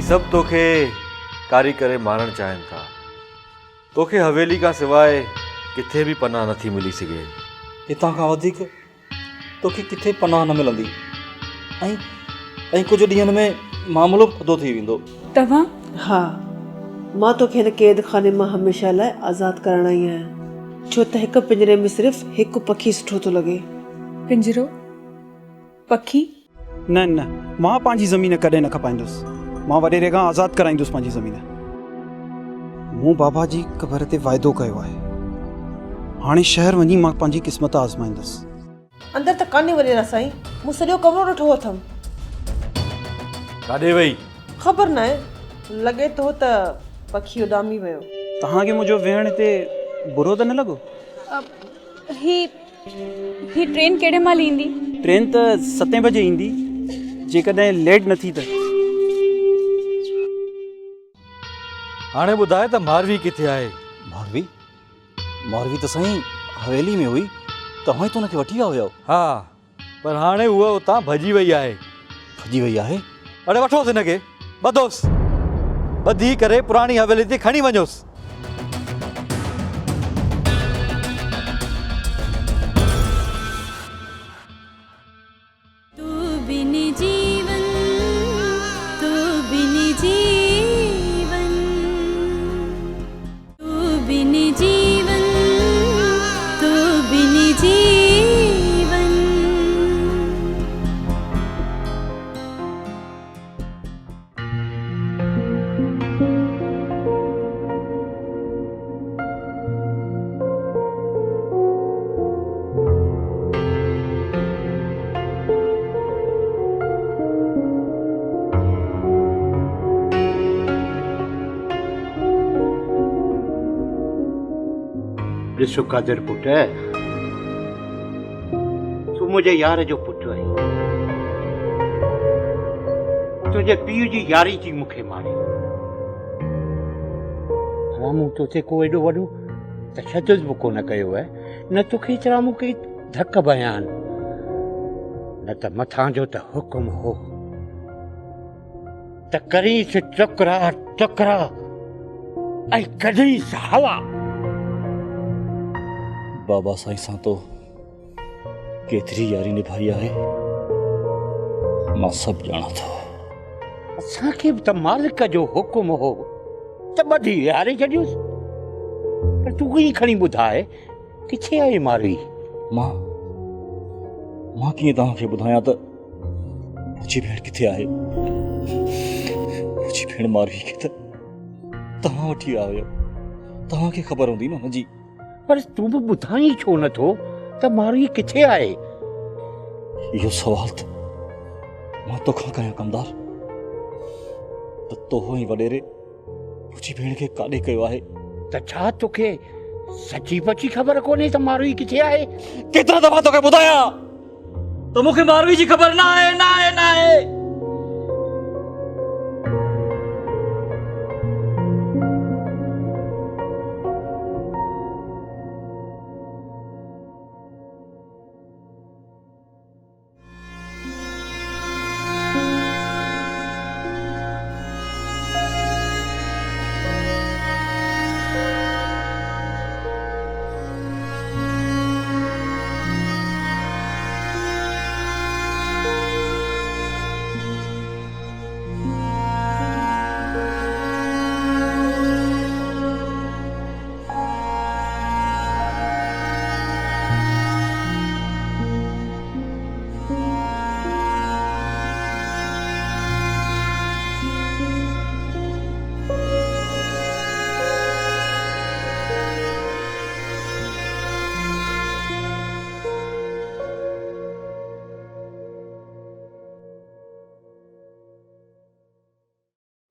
सब तोखे कारी करे मारण चाहिनि था। तोखे हवेली का सिवाय किथे भी पनाह नथी मिली सघे। हितां खां वधीक तोखे किथे पनाह न मिलंदी ऐं कुझु ॾींहंनि में मामिलो थधो थी वेंदो। तव्हां? हा, मां तोखे हिन क़ैद खाने मां हमेशह लाइ आज़ादु करण आई आहियां, छो त हिकु पिंजरे में सिर्फ़ु हिकु पखी सुठो थो लॻे। पिंजरो? पखी? न न, मां पंहिंजी ज़मीन कॾहिं न खपाईंदुसि। मां वॾेरे खां आज़ादु कराईंदुसि पंहिंजी ज़मीन। मूं बाबा जी क़बर ते वाइदो कयो आहे, हाणे शहर वञी मां पंहिंजी क़िस्मत आज़माईंदुसि। अंदरि त कान्हे वञणु साईं, मूं सॼो कमरो ॾिठो अथमि। काॾे वई? ख़बर न आहे, लॻे थो त पखी उॾामी वियो। तव्हांखे मुंहिंजो वेहण हिते बुरो त न लॻो? ही ट्रेन केॾे महिल ईंदी? ट्रेन त 7 बजे ईंदी, जेकॾहिं लेट न थी त। हाणे ॿुधाए त मारवी किथे आहे? मारवी त साईं हवेली में हुई, तव्हां ई त हुनखे वठी विया हुयव। हा, पर हाणे उहा उतां भॼी वई आहे। भॼी वई आहे? अड़े वठोसि हिनखे, ॿधोसि, ॿधी करे पुराणी हवेली ते खणी वञोसि। ॾिसो कादिर पुट, तूं मुंहिंजे यार जो पुटु आहीं। तुंहिंजे पीउ जी यारी जी मूंखे मारे। भला मूं तोखे को एॾो वॾो तशदुद बि कोन कयो आहे, न तोखे एतिरा मूंखे धक बयान, न त मथां जो त हुकुम हो त करीस टुकरा टुकरा ऐं कढीस हवा। बाबा साईं सां तो केतिरी यारी निभाई आहे, मां सभु ॼाणा थो। असांखे बि त मालिक जो हुकुम हो त ॿधी यारे छॾियोसि, पर तूं ई खणी ॿुधाए किथे आहे मारवी? मां कीअं तव्हांखे ॿुधायां त मुंहिंजी भेण किथे आहे। मुंहिंजी भेण मारवी खे त तव्हां वठी आया हुयो, तव्हांखे ख़बर हूंदी न हुनजी। पर तूं बि ॿुधाई छो नथो त मारवी किथे आहे? इहो सवाल त मां तोखां कयां कमदार, त तोहो ई वॾेरे मुंहिंजी भेण खे काॾे कयो आहे। त छा तोखे सची पची ख़बर कोन्हे त मारवी किथे आहे? केतिरा दफ़ा तोखे ॿुधायां त मूंखे मारवी जी ख़बर न आहे, न आहे, न आहे।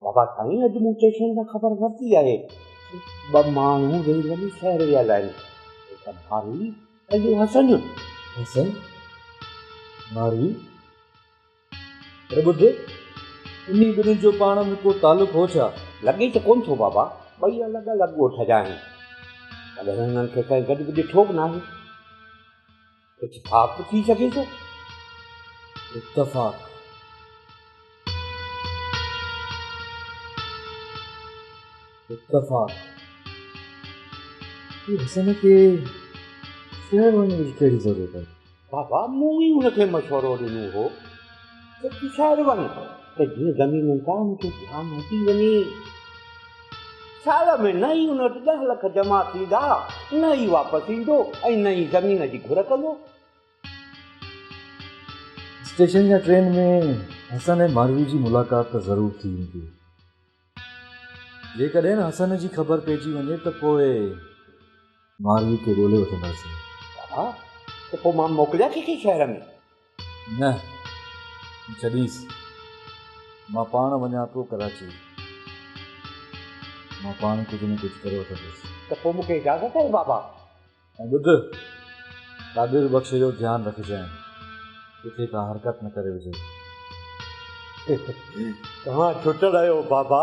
बाबा साईं, अॼु मूं स्टेशन खां ख़बर वरिती आहे, 2 माण्हू वेही शहर वियल आहिनि, हिकु मारवी ऐं ॿियो हसन। हसन? मारवी? अरे ॿुध, इन्ही ॿिन्हिनि जो पाण में को तालुक हो छा? लॻे त कोन थो बाबा, ॿई अलॻि अलॻि ॻोठ जा आहिनि, कॾहिं हुननि खे कंहिं गॾु बि ॾिठो बि न आहे। इत्तेफ़ाक़ थी सघे थो। इत्तेफ़ाक़? इत्तफ़ाक़ कि हसन खे शहर वञण जी कहिड़ी ज़रूरत आहे? बाबा मूं ई हुनखे मशवरो ॾिनो हो त तूं शहर वञ त जीअं ज़मीनुनि खां हुनखे ध्यानु हटी वञे। साल में न ई हुन वटि 10 लख जमा थींदा, न ई वापसि ईंदो ऐं न ई ज़मीन जी घुर कंदो। स्टेशन या ट्रेन में हसन ऐं मारवी जी मुलाक़ात त ज़रूरु थी वेंदी। जेकॾहिं न हसन जी ख़बर पइजी वञे त पोइ मारवी खे ॻोल्हे वठंदासीं। हा त पोइ मां मोकिलियां कंहिंखे शहर में? न छॾीसि, मां पाण वञा थो कराची। मां पाण कुझु न कुझु करे वठंदुसि। त पोइ मूंखे इजाज़त आहे बाबा? ऐं ॿुध, कादिर बख़्श जो ध्यानु रखजांइ, किथे का हरकत न करे विझे। तव्हां छुटल आहियो बाबा।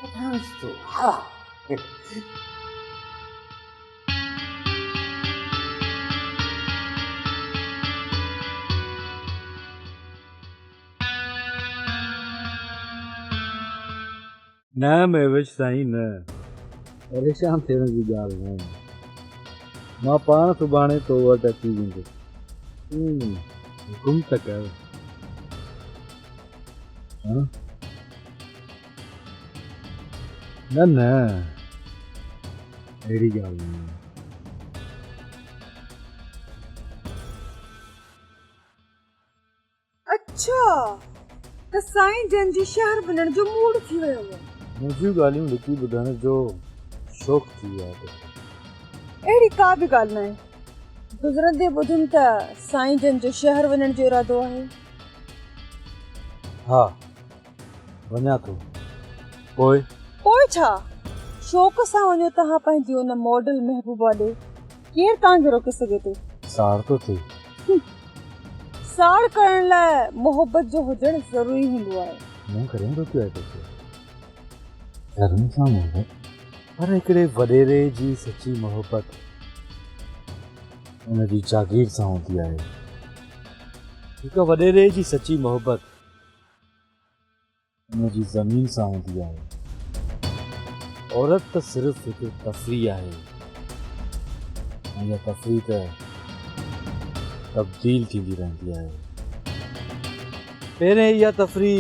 हा न महविश साईं न, परेशान थियण जी ॻाल्हि न आहे। मां पाण सुभाणे तो वटि अची वेंदुसि। हुकुम त कर। न न, अहिड़ी ॻाल्हि न आहे। अच्छा त साईं जन जी शहर वञण जो मूड थी वियो आहे। मुंहिंजियूं ॻाल्हियूं लिखी ॿुधण जो शौक़ु थी वियो आहे। अहिड़ी का बि ॻाल्हि न आहे। गुज़रंदे ॿुधुमि त साईं जन जो शहर वञण जो इरादो आहे। हा, वञा थो। पोइ छा शौक़ सां वञो तव्हां पंहिंजी उन मॉडल महबूबा ॾे? केरु तव्हांखे रोके सघे थो? साड़ थो थिए। साड़ करण लाइ मोहबत जो हुजणु ज़रूरी हूंदो आहे। मूं करे रोकियो आहे तोखे? धर्म सां मोहबत, पर हिकिड़े वॾेरे जी सची मोहबत उन जी जागीर सां हूंदी आहे। हिकु वॾेरे जी सची मोहबत उन जी ज़मीन सां हूंदी आहे। औरत त सिर्फ़ हिकु तफ़रीह आहे, ऐं इहा तफ़रीह त तब्दील थींदी रहंदी आहे। पहिरें इहा तफ़रीह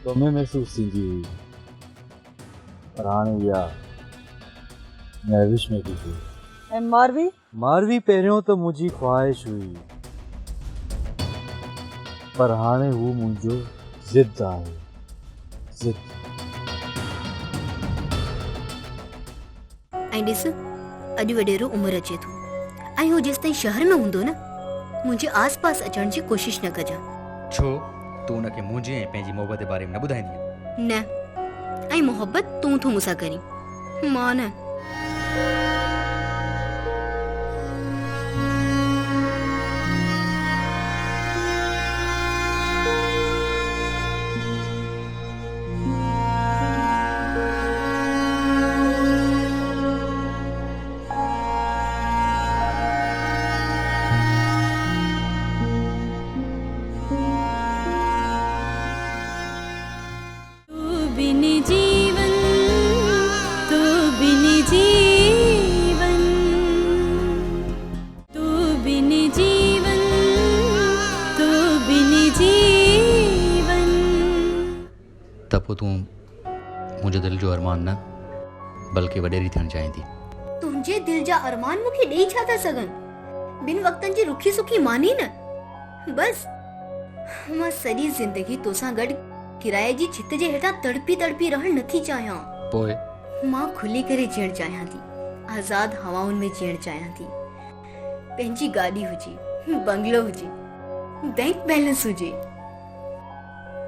तोमें महसूस थींदी हुई, पर हाणे इहा महविश में थी थिए। ऐं मारवी पहिरियों त मुंहिंजी ख़्वाहिश हुई, पर हाणे हू मुंहिंजो ज़िद आहे। ज़िद। ऐं ॾिस, अॼु वॾेरो उमिरि अचे थो ऐं हू जेसि ताईं शहर में हूंदो न, मुंहिंजे आस पास अचण जी कोशिश न कजां। छो तूं हुनखे मुंहिंजे ऐं पंहिंजी मोहबत जे बारे में न ॿुधाईंदी? न, ऐं मोहबत तूं थो मूंसां करी, मां न। त पोइ तूं मुंहिंजे दिलि जो अरमान न बल्कि वॾेरी थियणु चाहीं थी? तुंहिंजे दिलि जा अरमान मूंखे ॾेई छा था सघनि? ॿिनि वक़्तनि जी रुखी सुखी मानी न। बस मां सॼी ज़िंदगी तोसां गॾु किराए जी छित जे हेठां तड़पी तड़पी रहणु नथी चाहियां। पोइ मां खुली करे जीअणु चाहियां थी, आज़ाद हवाउनि में जीअणु चाहियां थी। पंहिंजी गाॾी हुजे, बंगलो हुजे, बैंक बैलेंस हुजे,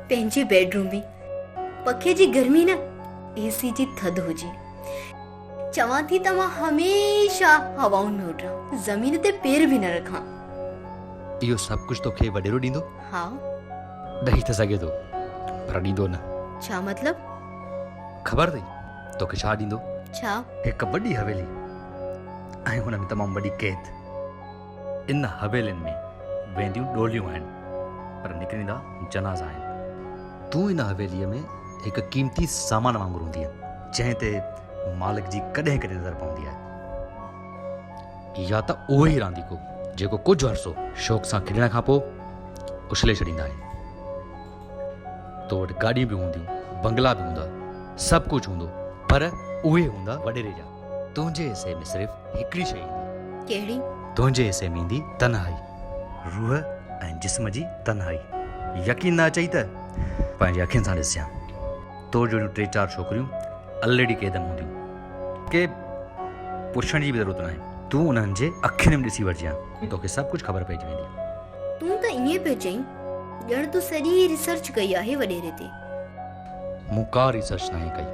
पंहिंजे बेडरूम में पखे जी गर्मी न एसी जी थधि हुजे। चवां थी त मां हमेशा हवाउनि में उॾां, ज़मीन ते पेर बि न रखां। इहो सभु कुझु तोखे वॾेरो ॾींदो? हा, ॾेई त सघे थो, पर ॾींदो न। छा मतलब? ख़बर अथई तोखे छा ॾींदो? छा? हिकु वॾी हवेली ऐं हुन में तमामु वॾी कैद। इन हवेलियुनि में वेंदियूं डोलियूं आहिनि, पर निकिरींदा जनाज़ा आहिनि। तूं इन हवेलीअ में हिकु क़ीमती सामान वांगुरु हूंदी आहे। जंहिं ते मालिक जी कॾहिं कॾहिं नज़र पवंदी आहे, या त उहो ई रांदीको जेको कुझु अरसो शौक़ सां खेॾण खां पोइ उछले छॾींदा आहिनि। तो वटि गाॾियूं बि हूंदियूं, बंगला बि हूंदा, सभु कुझु हूंदो, पर उहे हूंदा वॾेरे जा। तुंहिंजे हिसे में सिर्फ़ु हिकिड़ी शइ ईंदी। कहिड़ी? तुंहिंजे हिसे में ईंदी तन्हाई, रूह ऐं जिस्म जी तन्हाई। यकीन न अचई त पंहिंजी अखियुनि सां ॾिसजांइ। तो जहिड़ियूं 3-4 छोकिरियूं ऑलरेडी क़ैद में हूंदियूं, के पुछण जी बि ज़रूरत नाहे। तूं उन्हनि जे अखियुनि में ॾिसी वठिजांइ, तोखे सभु कुझु ख़बर पइजी वेंदी। तूं त ईअं पियो चईं ॼण तूं सॼी रिसर्च कई आहे वॾेरे ते। मूं का रिसर्च नाहे कई,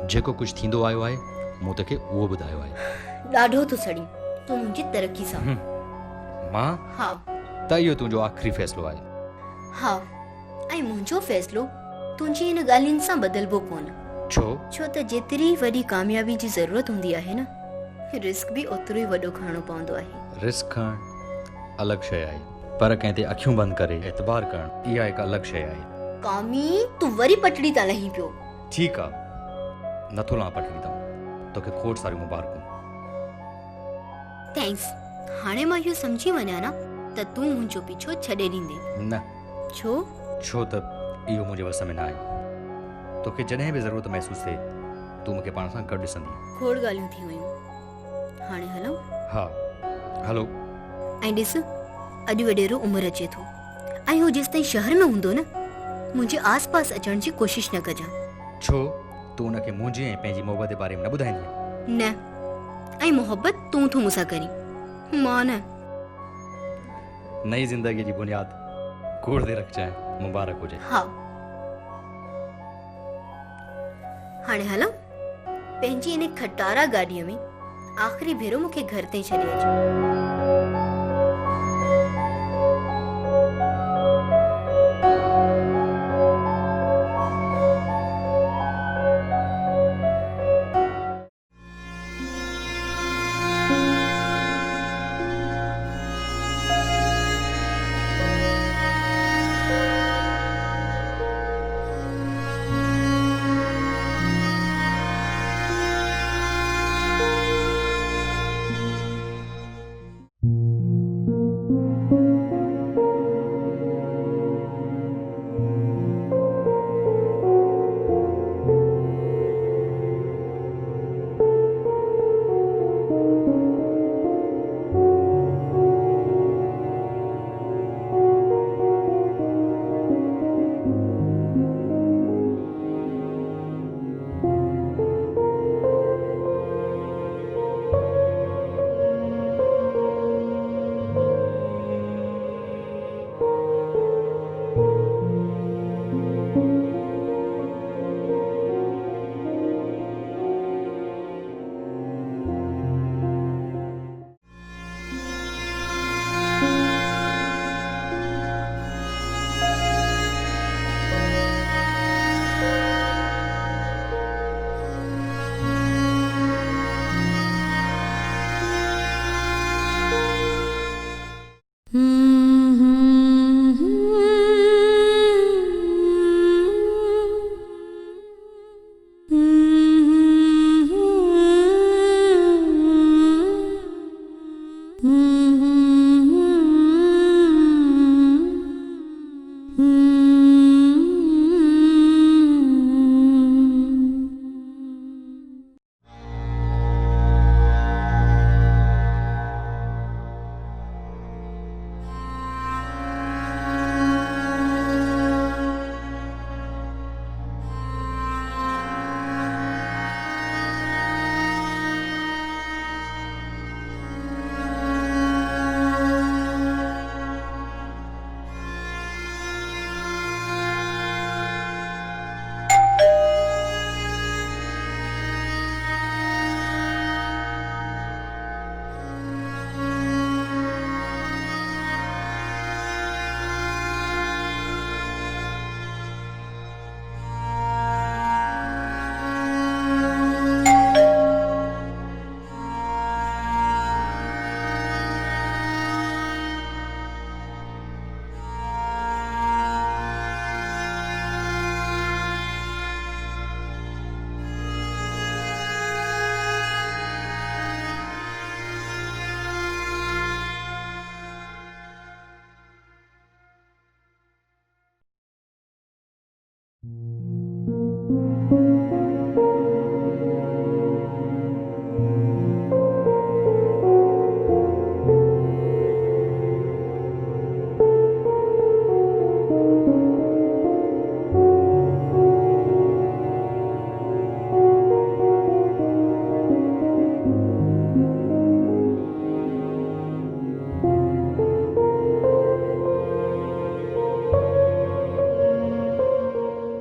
जेको कुझु थींदो आयो आहे मूं तोखे उहो ॿुधायो आहे। ॾाढो तूं सड़ी, तूं मुंहिंजी तरक़ी सां। मां हा त इहो तुंहिंजो आख़िरी फ़ैसिलो आहे। हा, ऐं मुंहिंजो फ़ैसिलो तुंहिंजी हिन ॻाल्हियुनि सां बदिलबो कोन। छो? छो त जेतिरी वॾी कामयाबी जी ज़रूरत हूंदी आहे न, रिस्क बि ओतिरो ई वॾो खणणो पवंदो आहे। रिस्क खणणु अलॻि शइ आहे, पर कंहिं ते अखियूं बंदि करे एतबार करणु इहा हिकु अलॻि शइ आहे। कामी, तूं वरी पटड़ी तां लही पियो। ठीकु आहे, नथो लां पटड़ी तां, तोखे खोड़ सारियूं मुबारकूं। थैंक्स। हाणे मां इहो सम्झी वञा न त तूं मुंहिंजो पीछो छॾे ॾींदे। न, छो? छो त इहो मुंहिंजे वस में न आहे। तोखे जॾहिं बि ज़रूरत महसूसु थिए तूं मूंखे पाण सां गॾु ॾिसंदी। खोड़ ॻाल्हियूं थी वियूं, हाणे हलूं? हा हलो। ऐं ॾिस, अॼु वॾेरो उमिरि अचे थो, ऐं हू जेसि ताईं शहर में हूंदो न, मुंहिंजे आस पास अचण जी कोशिशि न कजां। छो? तूं हुनखे मुंहिंजी ऐं पंहिंजी मोहबत जे बारे में न ॿुधाईंदी? न, ऐं मोहबत तूं थो मूंसां करी, मां न। नई ज़िंदगीअ जी बुनियाद खोड़ देर रखजांइ, मुबारक हुजे। हा, हाणे हलूं? पंहिंजी इन खटारा गाॾीअ में आख़िरी भेरो मूंखे घर ताईं छॾे अचो।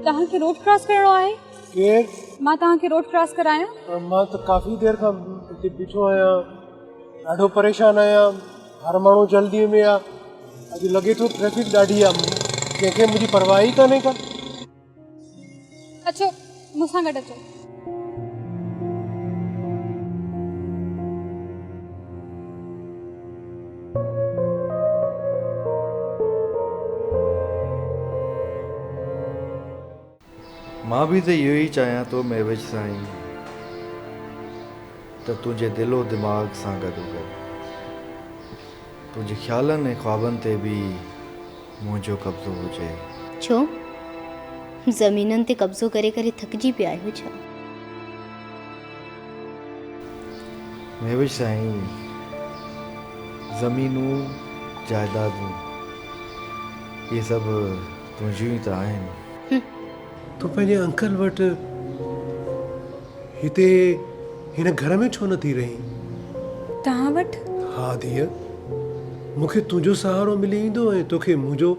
तव्हांखे रोड क्रॉस करिणो आहे? केर? मां तव्हांखे रोड क्रॉस करायां? मां त काफ़ी देर खां हिते बीठो आहियां, ॾाढो परेशान आहियां। हर माण्हू जल्दीअ में आहे। अॼु लॻे थो ट्रैफिक ॾाढी आहे, कंहिंखे मुंहिंजी परवाह ई कान्हे का। अचो मूंसां गॾु अचो। मां बि त इहो ई चाहियां थो मेवज साईं, त तुंहिंजे दिलो दिमाग़ सां गॾोगॾु तुंहिंजे ख़्यालनि ऐं ख्वाबनि ते बि मुंहिंजो कब्ज़ो हुजे। छो ज़मीननि ते कब्ज़ो करे करे थकिजी पिया आहियो छा? मेवज साईं, ज़मीनूं जाइदादूं इहे सभु तुंहिंजियूं ई त आहिनि। तूं पंहिंजे अंकल वटि हिते हिन घर में छो नथी रहीं? तव्हां वटि? हा धीअ, मूंखे तुंहिंजो सहारो मिली ईंदो ऐं तोखे मुंहिंजो।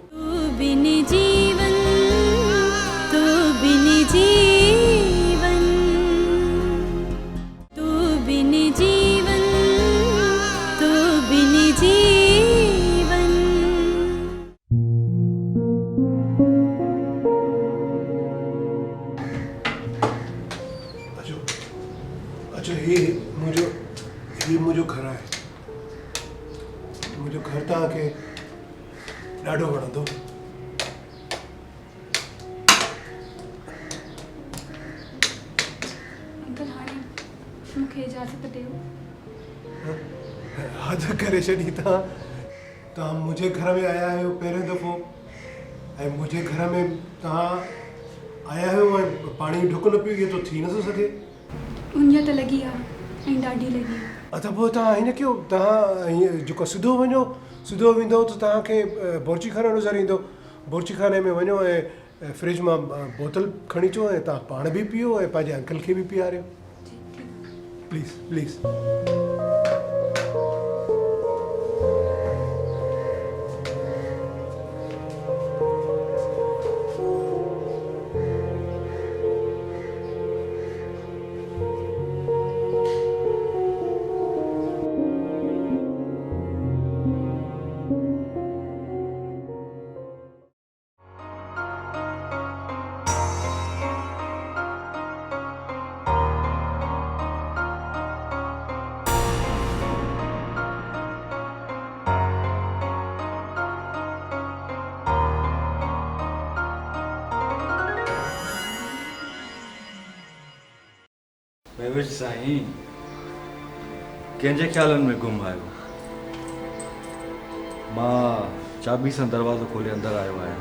अच्छा ये मुंहिंजो घर आहे। मुंहिंजो घर तव्हांखे ॾाढो वणंदो। अंकल हाणे मूंखे इजाज़त ॾियो। हद करे छॾी तव्हां मुंहिंजे घर में आया आहियो पहिरियों दफ़ो, ऐं मुंहिंजे घर में तव्हां आया आहियो ऐं पाणी ढुक न पियो, इहो त थी नथो सघे। उञ त लॻी आहे ऐं ॾाढी लॻी आहे। त पोइ तव्हां हिन कयो, तव्हां हीअं जेको सिधो वञो, सिधो वेंदो त तव्हांखे बोरची खानो नज़र ईंदो। बोरची खाने में वञो ऐं फ्रिज मां बोतल खणी अचो ऐं तव्हां पाण बि पीओ ऐं पंहिंजे अंकल खे बि पीआरियो। Please please. मेवज साईं, कंहिंजे ख़्यालनि में गुम आहियो? मां चाबी सां दरवाज़ो खोले अंदरि आयो आहियां।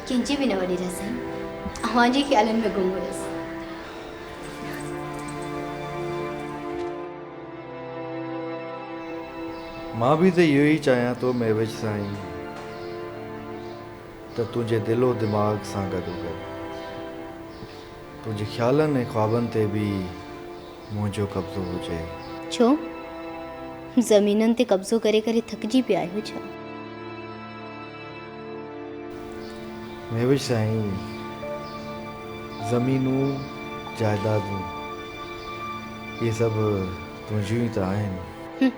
कंहिंजे बि न वॾी रसाई, अव्हांजे ख़्यालनि में गुम हुयसि। मां बि त इहो ई चाहियां थो मेवज साईं, त तुंहिंजे दिलो दिमाग़ सां गॾोगॾु तुंहिंजे ख़्यालनि ऐं ख्वाबनि ते बि मुंहिंजो कब्ज़ो हुजे। छो ज़मीननि ते कब्ज़ो करे करे थकिजी पिया आहियो छा? मेवज साईं, ज़मीनूं जाइदादूं इहे सभु तुंहिंजियूं ई त आहिनि।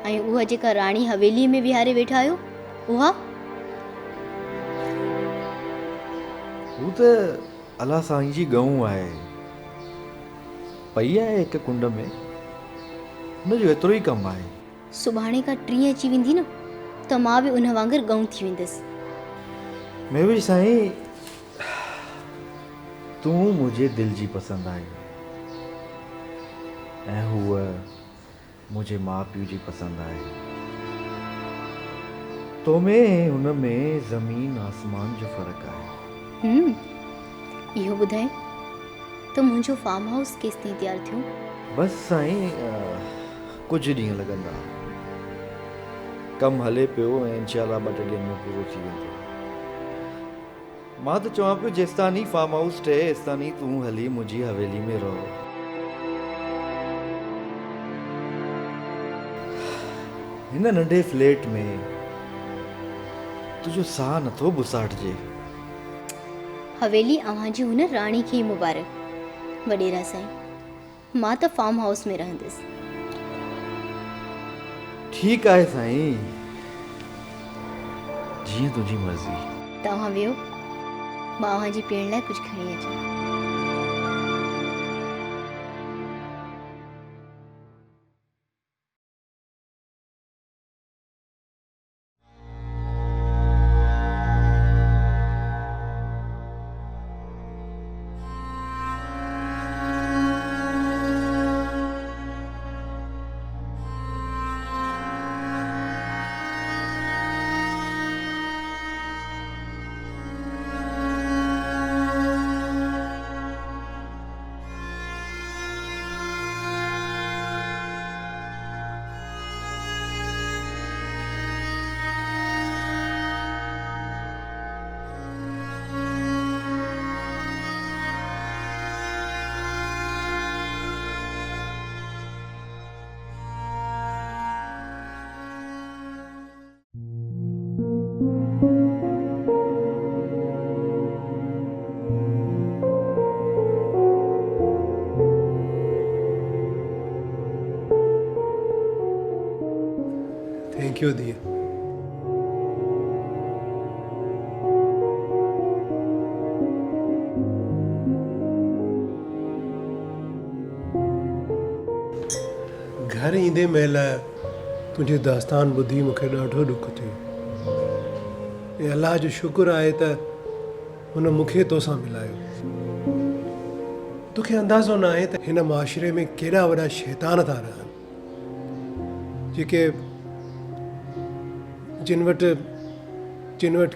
ऐं उहा जेका राणी हवेलीअ में विहारे वेठा आहियो, उहा? हू त अलाह साईं जी गऊं आहे, पई आहे हिकु कुंड में, हुनजो एतिरो ई कमु आहे। सुभाणे खां 3 अची वेंदी न, त मां बि उन वांगुरु गऊं थी वेंदसि। मेवज साईं, तूं मुंहिंजे दिलि जी पसंदि आई ऐं हूअ मुंहिंजे माउ पीउ जी पसंदि आहे। तो में हुन में ज़मीन आसमान जो फ़र्क़ु आहे। इहो ॿुधाए त मुंहिंजो फार्म हाउस केसि ताईं तयारु थियो? बसि साईं, कुझु ॾींहं लॻंदा, कमु हले पियो ऐं इंशाल्लाह 2 ॾींहंनि में पूरो थी वेंदो। मां त चवां पियो जेसिताईं फार्म हाउस ठहे तेसिताईं तूं हली मुंहिंजी हवेली में रहो। हिन नंढे फ्लैट में तुंहिंजो साह नथो बुसाटिजे। हवेली अव्हां जी हुन राणी खे मुबारक। वॾेरा साईं, मां त फार्म हाउस में रहंदसि। ठीकु आहे साईं, जीअं तुंहिंजी मर्ज़ी। तव्हां वियो, मां अव्हां जी पीअण लाइ कुझु खणी अचां। थैंक यू दिया। घर ईंदे महिल तुंहिंजी दास्तान ॿुधी मूंखे ॾाढो ॾुख थियो। ऐं अलाह जो शुक्र आहे त हुन मूंखे तोसां मिलायो। तोखे अंदाज़ो न आहे त हिन माशरे में केॾा वॾा शैतान था रहनि, जेके जिन वटि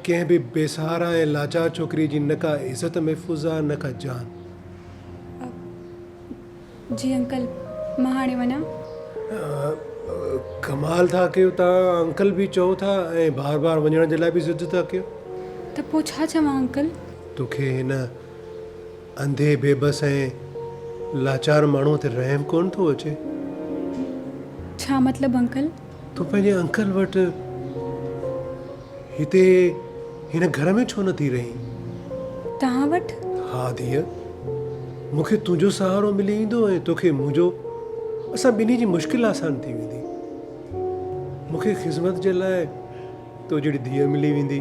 कंहिं बि बेसहारा ऐं लाचार छोकिरी जी न का इज़त महफ़ूज़ आहे न का जान। जी अंकल, मां हाणे वञा? कमाल था कयो, तव्हां अंकल बि चओ था ऐं बार बार वञण जे लाइ बि ज़िद था कयो। त पोइ छा चवां अंकल? तोखे हिन अंधे बेबस ऐं लाचार माण्हूअ ते रहम कोन थो अचे? छा मतिलबु अंकल? तूं पंहिंजे अंकल वटि हिते हिन घर में छो नथी रहीं? तव्हां वटि? हा धीअ, मूंखे तुंहिंजो सहारो मिली ईंदो ऐं तोखे मुंहिंजो। असां ॿिन्ही जी मुश्किल आसान थी वेंदी। मूंखे ख़िज़मत जे लाइ तो जहिड़ी धीअ मिली वेंदी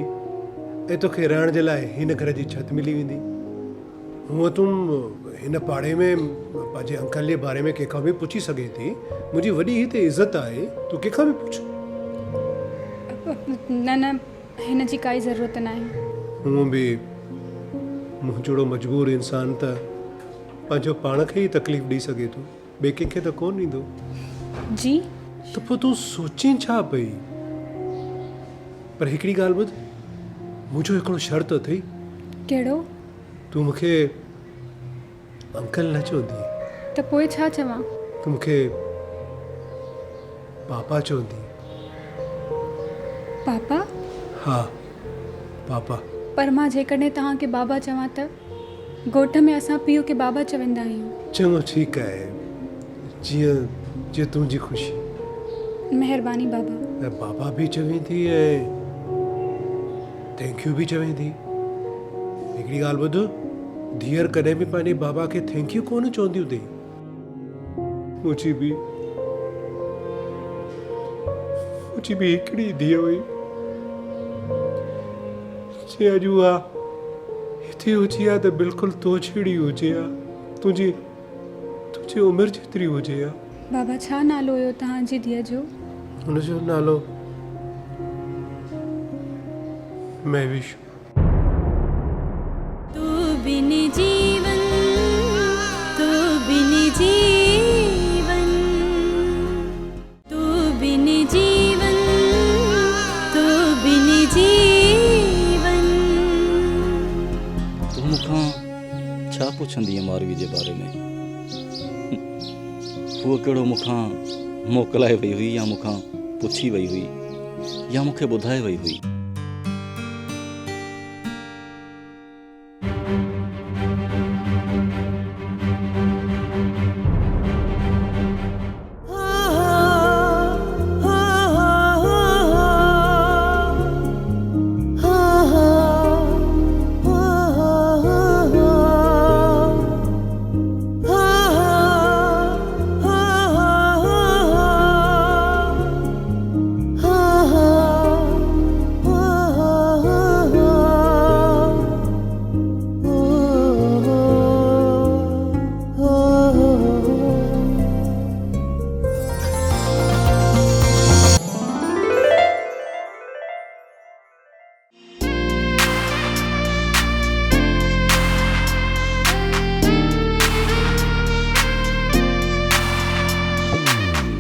ऐं तोखे रहण जे लाइ हिन घर जी छिति मिली वेंदी। हूअं तूं हिन पाड़े में पंहिंजे अंकल जे बारे में कंहिंखां बि पुछी सघे थी। मुंहिंजी वॾी हिते इज़त आहे, तूं कंहिंखां बि पुछ। न, हिन जी काई ज़रूरत न आहे। हूअं बि मूं जहिड़ो मजबूर इंसान त पंहिंजो पाण खे ई तकलीफ़ ॾेई सघे थो, ॿिए कंहिंखे त कोन ॾींदो। जी? त पोइ तूं सोचीं छा पई? पर हिकिड़ी ॻाल्हि ॿुध, मुंहिंजो हिकिड़ो शर्त अथई। कहिड़ो? तूं मूंखे अंकल न चवंदी त पोइ छा चवां? तूं मूंखे पापा चवंदी। पापा? हा, पापा। पर मां जेकॾहिं तव्हांखे बाबा चवां त? ॻोठ में असां पीउ खे बाबा चवंदा आहियूं। चङो ठीकु आहे, जीअं तुंहिंजी ख़ुशी। महिरबानी बाबा। ऐं बाबा बि चवें थी ऐं थैंक यू बि चवें थी। हिकिड़ी ॻाल्हि ॿुध, धीअर कॾहिं बि पंहिंजे बाबा खे थैंक यू कोन चवंदियूं अथई। मुंहिंजी बि हिकिड़ी धीअ हुई, जे अॼु उहा हिते हुजे हा त बिल्कुलु तो जहिड़ी हुजे हा, तुंहिंजी उमिरि जेतिरी हुजे हा। बाबा, छा नालो हुयो तव्हांजी धीअ जो? हुनजो नालो महविश। तू बिन जीवन, तू बिन जीवन, तू बिन जीवन, तू बिन जीवन। तूं मूंखां छा पुछंदी मारवी जे बारे में? उहो कहिड़ो मूंखां मोकिलाए वई हुई या मूंखां पुछी वई हुई या मूंखे ॿुधाए वई हुई?